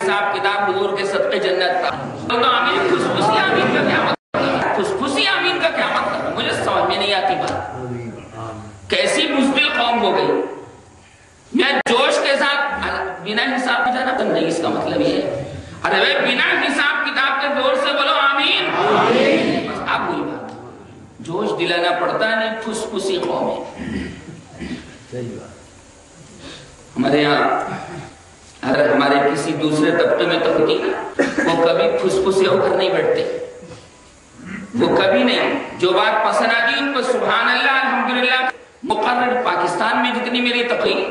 حساب کتاب حضور کے صدقے جنت کا آمین خصوصی آمین کا کیا مطلب خصوصی آمین کا کیا مطلب مجھے سمجھ میں نہیں آتی بات کیسی بزدل قوم ہو گئی میں جوش کے ساتھ بنا حساب کی جانا تو نہیں اس کا مطلب یہ ہے ارے بھائی بنا حساب کتاب کے زور سے بولو آمین بس آپ وہی بات جوش دلانا پڑتا ہے نہیں پھس پھسی قوم ہے ہمارے یہاں اگر ہمارے کسی دوسرے طبقے میں تقدیر وہ کبھی پھس پھسی ہو کر نہیں بیٹھتے وہ کبھی نہیں جو بات پسند آتی ان کو سبحان اللہ الحمدللہ مقرر پاکستان میں جتنی میری تقریر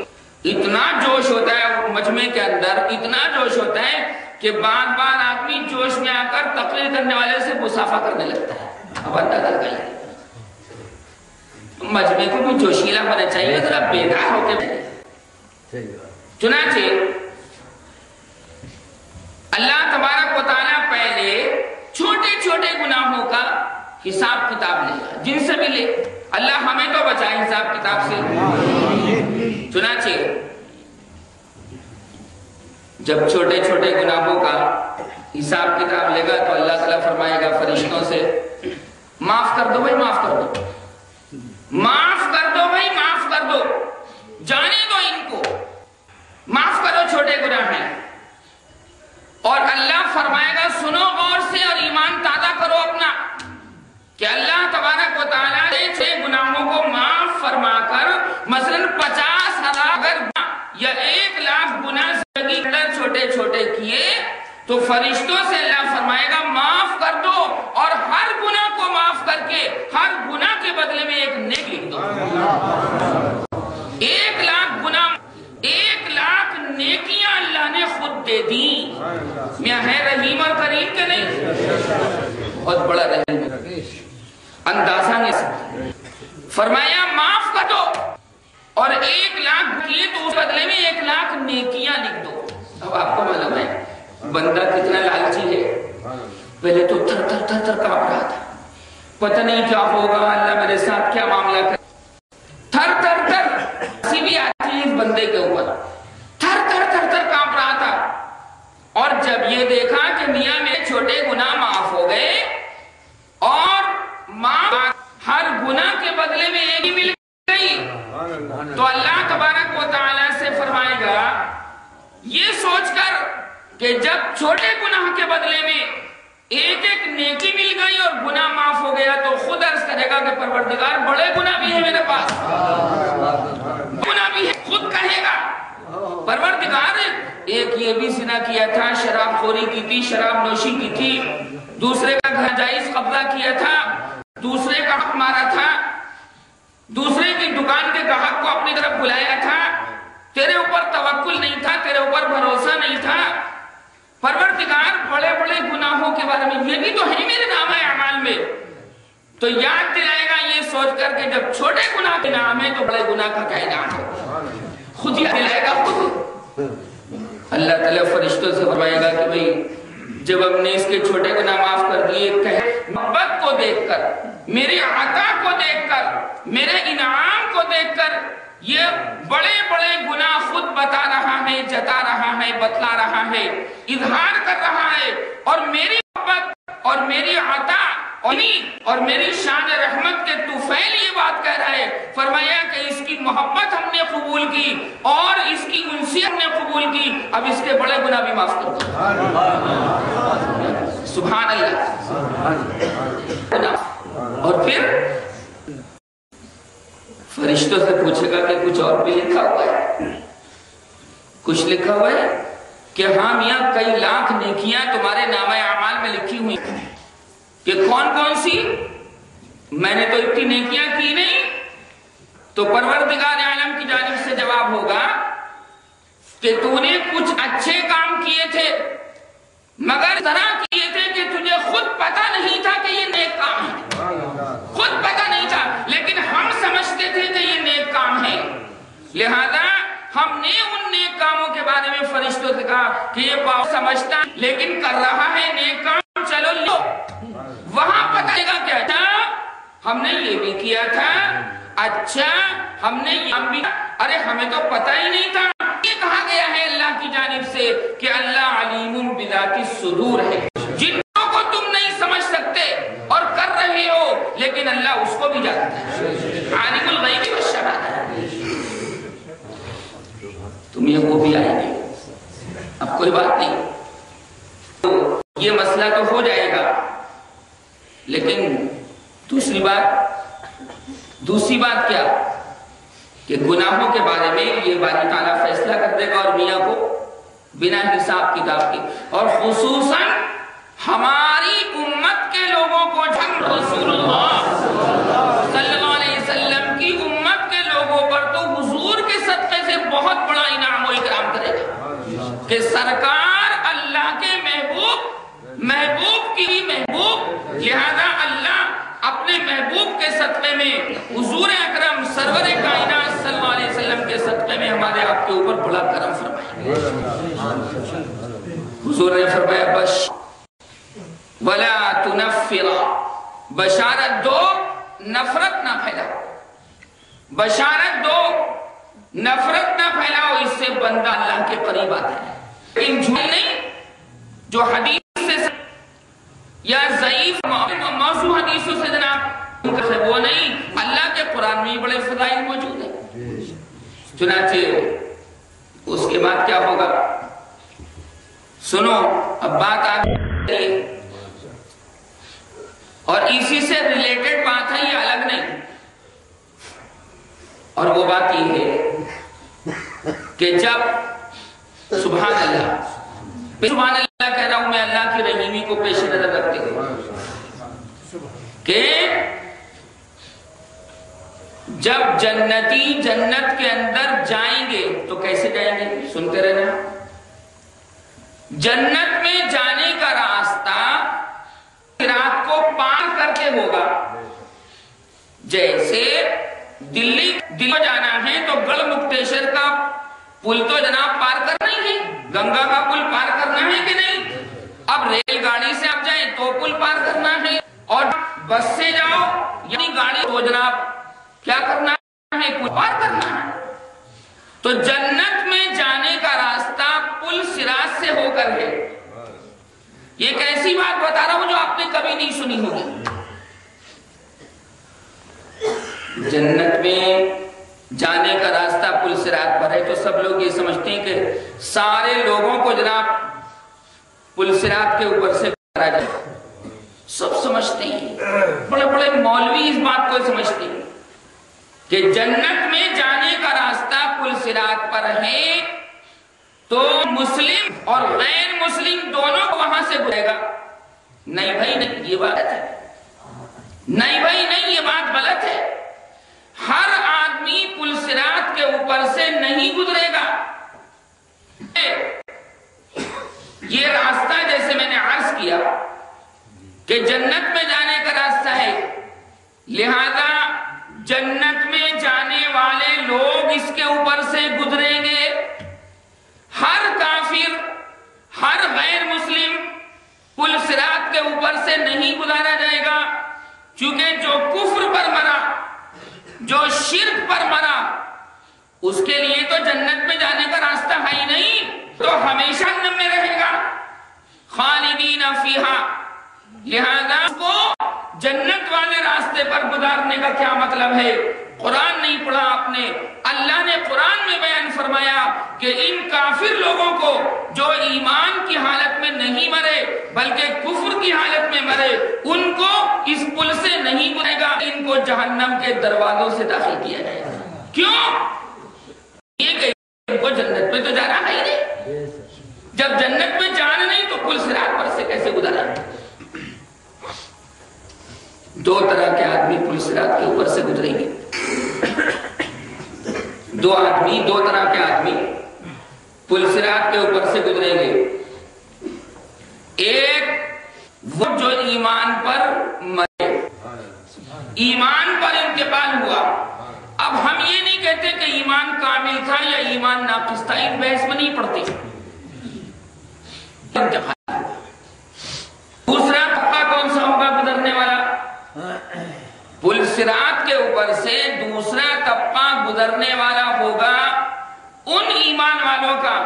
اتنا جوش ہوتا ہے مجمع کے اندر اتنا جوش ہوتا ہے کہ بار بار آدمی جوش میں آ کر تقریر کرنے والے سے مصافحہ کرنے لگتا ہے اب اندازہ لگائیے مجمع کو بھی جوشیلا ہونا چاہیے ذرا بیدار ہو کے چنانچہ اللہ تبارک و تعالیٰ پہلے چھوٹے چھوٹے گناہوں کا حساب کتاب لے گا جن سے بھی لے اللہ ہمیں تو بچائے حساب کتاب سے چنانچہ جب چھوٹے چھوٹے گناہوں کا حساب کتاب لے گا تو اللہ تعالیٰ فرمائے گا فرشتوں سے معاف کر دو بھائی معاف کر دو معاف کر دو بھائی معاف کر دو جانے دو ان کو معاف کرو چھوٹے گناہ ہیں اور اللہ فرمائے گا سنو غور سے اور ایمان تازہ کرو اپنا کہ اللہ تبارک و تعالیٰ نے 6 گناہوں کو معاف فرما کر مثلا 50,000 یا 1,00,000 گناہ زندگی کے اندر چھوٹے چھوٹے کیے تو فرشتوں سے اللہ فرمائے گا معاف کر دو اور ہر گناہ کو معاف کر کے ہر گناہ کے بدلے میں ایک نیک لکھ دو 1,00,000 گناہ 1,00,000 نیکیاں اللہ نے خود دے دی میاں ہے رحیم اور کریم کے نہیں بہت بڑا رحیم اندازہ نہیں سکتا فرمایا معاف کر دو اور 1,00,000 کیے تو اس بدلے میں 1,00,000 نیکیاں لکھ دو اب آپ کو معلوم ہے بندہ کتنا لالچی ہے پہلے تو تھر تھر تھر تھر کانپ رہا تھا پتہ نہیں کیا ہوگا اللہ میرے ساتھ کیا معاملہ کر تھر تھر تھر اسی بھی آتی ہے اس بندے کے اوپر تھر تھر تھر تھر کانپ رہا تھا اور جب یہ دیکھا کہ میاں میرے چھوٹے گناہ معاف ہو گئے اور ہر گناہ کے بدلے میں ایک ہی مل گئی تو اللہ تبارک و تعالیٰ سے فرمائے گا یہ سوچ کر کہ جب چھوٹے گناہ کے بدلے میں ایک ایک نیکی مل گئی اور گناہ معاف ہو گیا تو خود عرض کرے گا کہ پروردگار بڑے گناہ بھی ہیں میرے پاس گناہ بھی ہے خود کہے گا پروردگار ایک یہ بھی زنا کیا تھا شراب خوری کی تھی شراب نوشی کی تھی دوسرے کا گھر جائز قبضہ کیا تھا دوسرے کا حق مارا تھا دوسرے کی دکان کے گاہک کو اپنی طرف بلایا تھا تیرے اوپر توکل نہیں تھا تیرے اوپر بھروسہ نہیں تھا پروردگار بڑے بڑے گناہوں کے بارے میں یہ بھی تو ہے میرے نامہ اعمال میں تو یاد دلائے گا یہ سوچ کر کے جب چھوٹے گناہ کے نام ہے تو بڑے گناہ کا کیا انعام ہے خود یاد دلائے گا خود اللہ تعالیٰ فرشتوں سے فرمائے گا کہ بھئی جب ہم نے اس کے چھوٹے گناہ معاف کر دیے محبت کو دیکھ کر میرے عطا کو دیکھ کر میرے انعام کو دیکھ کر یہ بڑے بڑے گناہ خود بتا رہا ہے جتا رہا ہے بتلا رہا ہے اظہار کر رہا ہے اور میری محبت اور میری عطا اور میری شان رحمت کے طفیل یہ بات کہہ رہا ہے فرمایا کہ اس کی محبت ہم نے قبول کی اور اس کی انسیت ہم نے قبول کی اب اس کے بڑے گناہ بھی معاف کر دو سبحان اللہ اور پھر فرشتوں سے پوچھے گا کہ کچھ اور بھی لکھا ہوا ہے کچھ لکھا ہوا ہے کہ ہاں میاں کئی لاکھ نیکیاں تمہارے نامہ اعمال میں لکھی ہوئی کہ کون کون سی میں نے تو اتنی نیکیاں کی نہیں تو پروردگار عالم کی جانب سے جواب ہوگا کہ تو نے کچھ اچھے کام کیے تھے مگر طرح کیے تھے کہ تجھے خود پتہ نہیں تھا کہ یہ نیک کام ہے خود پتہ نہیں تھا لیکن ہم سمجھتے تھے کہ یہ نیک کام ہے لہذا ہم نے ان نیک کاموں کے بارے میں فرشتوں سے کہا کہ یہ باپ سمجھتا لیکن کر رہا ہے نیک کام چلو لو وہاں پتہ لگا کہ اچھا ہم نے یہ بھی کیا تھا اچھا ہم نے یہ بھی ارے ہمیں تو پتہ ہی نہیں تھا یہ کہا گیا ہے اللہ کی جانب سے کہ اللہ علیم ذات الصدور ہے، جنوں کو تم نہیں سمجھ سکتے اور کر رہے ہو، لیکن اللہ اس کو بھی جانتا ہے، عالم الغیب والشہادہ۔ تمہیں وہ بھی آئے گی، اب کوئی بات نہیں، یہ مسئلہ تو ہو جائے گا، لیکن دوسری بات کیا کہ گناہوں کے بارے میں یہ باری تعالیٰ فیصلہ کر دے گا، اور میاں کو بنا حساب کتاب کے، اور خصوصاً ہماری امت کے لوگوں کو، رسول اللہ صلی اللہ علیہ وسلم کی امت کے لوگوں پر تو حضور کے صدقے سے بہت بڑا انعام و اکرام کرے گا کہ سرکار اللہ کے محبوب کی محبوب، لہذا اللہ اپنے محبوب کے صدقے میں، حضور اکرم سرور کائنات صلی اللہ علیہ وسلم کے صدقے میں ہمارے آپ کے اوپر بڑا کرم فرمائے۔ حضور نے فرمایا بش ولا تنفر، بشارت دو نفرت نہ پھیلاؤ، بشارت دو نفرت نہ پھیلاؤ، اس سے بندہ اللہ کے قریب آتا ہے۔ لیکن جھوٹ نہیں جو حدیث سے یا ضعیف موضوع حدیثوں سے جناب وہ نہیں، اللہ کے قرآن میں بڑے فضائل موجود ہیں۔ چنانچہ اس کے بعد کیا ہوگا سنو، اب بات آ گئی اور اسی سے ریلیٹڈ بات ہے، یہ الگ نہیں، اور وہ بات یہ ہے کہ جب سبحان اللہ کہہ رہا ہوں میں اللہ کی رحیمی کو پیش نظر رکھتے ہوئے کہ جب جنتی جنت کے اندر جائیں گے تو کیسے جائیں گے، سنتے رہنا، جنت میں جانے کا راستہ رات کو پار کر کے ہوگا، جیسے دلی جانا ہے تو گڑھ مکتیشور کا پل تو جناب پار کرنا ہی ہے، گنگا کا پل پار کرنا ہے کہ نہیں، اب ریل گاڑی سے آپ جائیں تو پل پار کرنا ہے، اور بس سے جاؤ یعنی گاڑی تو جناب کیا کرنا ہے، پل پار کرنا ہے۔ تو جنت میں جانے کا راستہ پل صراط سے ہو کر ہے۔ یہ ایک ایسی بات بتا رہا ہوں جو آپ نے کبھی نہیں سنی ہوگی۔ جنت میں جانے کا راستہ پل صراط پر ہے، تو سب لوگ یہ سمجھتے ہیں کہ سارے لوگوں کو جناب پل صراط کے اوپر سے کرا جائے، سب سمجھتے ہیں، بڑے بڑے مولوی اس بات کو سمجھتے ہیں کہ جنت میں جانے کا راستہ پل صراط پر ہے، تو مسلم اور غیر مسلم دونوں کو وہاں سے گزرے گا۔ نہیں بھائی نہیں، یہ بات ہے، نہیں بھائی نہیں، یہ بات غلط ہے۔ ہر آدمی پل صراط کے اوپر سے نہیں گزرے گا۔ یہ راستہ جیسے میں نے عرض کیا کہ جنت میں جانے کا راستہ ہے، لہذا جنت میں جانے والے لوگ اس کے اوپر سے گزریں گے، ہر کافر ہر غیر مسلم پل صراط کے اوپر سے نہیں گزارا جائے گا، چونکہ جو کفر پر مرا، جو شرک پر مرا، اس کے لیے تو جنت میں جانے کا راستہ ہے ہی نہیں، تو ہمیشہ جہنم میں رہے گا، خالدین فیہا۔ لہذا اس کو جنت والے راستے پر گزارنے کا کیا مطلب ہے؟ قرآن نہیں پڑھا آپ نے، اللہ نے قرآن میں بیان فرمایا کہ ان کافر لوگوں کو جو ایمان کی حالت میں نہیں مرے بلکہ کفر کی حالت میں مرے، ان کو اس پل سے نہیں گزرے گا، ان کو جہنم کے دروازوں سے داخل کیا جائے گا۔ کیوں؟ یہ کہ ان کو جنت میں تو جانا ہے ہی نہیں، جب جنت میں جانا نہیں تو پل صراط پر سے کیسے گزارا؟ دو طرح کے آدمی پل صراط کے اوپر سے گزریں گے، دو طرح کے آدمی پل صراط کے اوپر سے گزریں گے۔ ایک وہ جو ایمان پر مرے، ایمان پر انتقال ہوا۔ اب ہم یہ نہیں کہتے کہ ایمان کامل تھا یا ایمان ناقص تھا، اس بحث میں نہیں پڑتے۔ دوسرا طبقہ کون سا ہوگا گزرنے والا؟ پل صراط کے اوپر سے دوسرا طبقہ گزرنے والا ہوگا ان ایمان والوں کا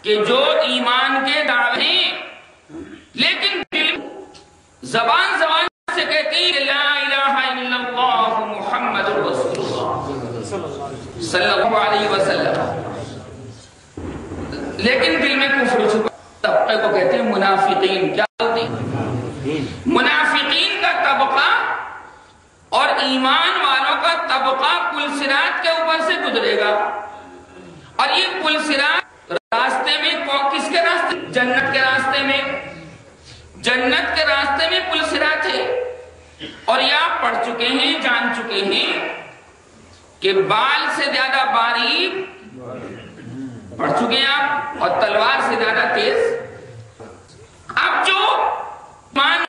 کہ جو ایمان کے دعوے صلی اللہ علیہ وسلم، لیکن دل میں کفر چھپا طبقے کو کہتے ہیں منافقین۔ کیا ہوتی؟ منافقین کا طبقہ اور ایمان والوں کا طبقہ پلسرات کے اوپر سے گزرے گا، اور یہ پلسرات راستے میں کس کے راستے؟ جنت کے راستے میں، جنت کے راستے میں پلسرات ہے۔ اور یہ آپ پڑھ چکے ہیں، جان چکے ہیں کہ بال سے زیادہ باریک، پڑھ چکے ہیں آپ، اور تلوار سے زیادہ تیز۔ اب جو مان